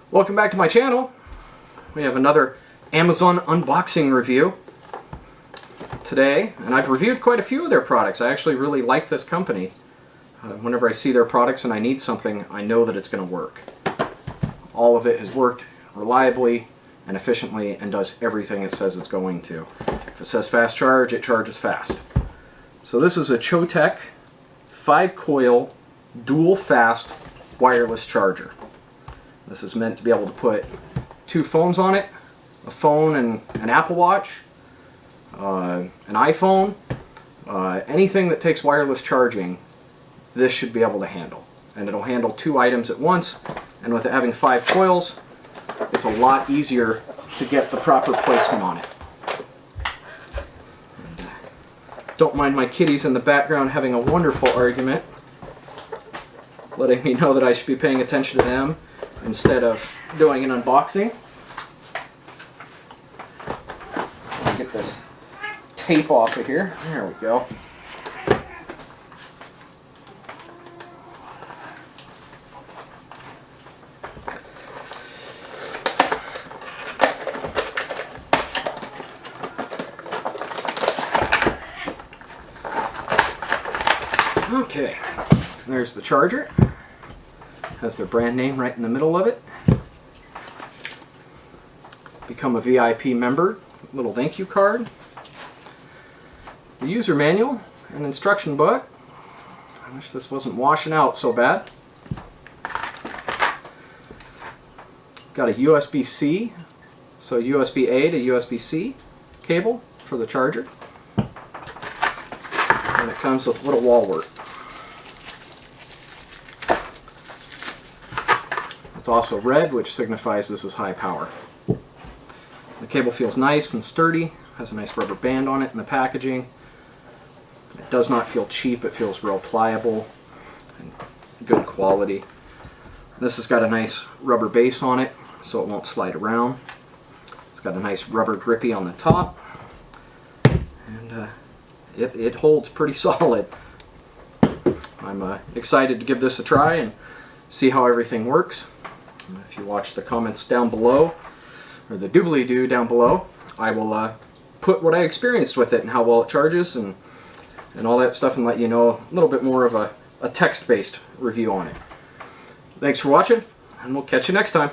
Welcome back to my channel. We have another Amazon unboxing review today, and I've reviewed quite a few of their products. I actually really like this company. Whenever I see their products and I need something, I know that it's going to work. All of it has worked reliably and efficiently and does everything it says it's going to. If it says fast charge, it charges fast. So this is a Choetech 5-coil dual fast wireless charger. This is meant to be able to put two phones on it, a phone and an Apple Watch, an iPhone, anything that takes wireless charging, this should be able to handle. And it'll handle two items at once, and with it having 5 coils, it's a lot easier to get the proper placement on it. Don't mind my kitties in the background having a wonderful argument, letting me know that I should be paying attention to them instead of doing an unboxing. Get this tape off of here. There we go. Okay, there's the charger. Has their brand name right in the middle of it. Become a VIP member. Little thank you card. The user manual, an instruction book. I wish this wasn't washing out so bad. Got a USB-C, so USB-A to USB-C cable for the charger. And it comes with little wall work. It's also red, which signifies this is high power. The cable feels nice and sturdy, has a nice rubber band on it in the packaging. It does not feel cheap, it feels real pliable and good quality. This has got a nice rubber base on it, so it won't slide around. It's got a nice rubber grippy on the top, and it holds pretty solid. I'm excited to give this a try and see how everything works. If you watch the comments down below, or the doobly-doo down below, I will put what I experienced with it and how well it charges and all that stuff, and let you know a little bit more of a text-based review on it. Thanks for watching, and we'll catch you next time.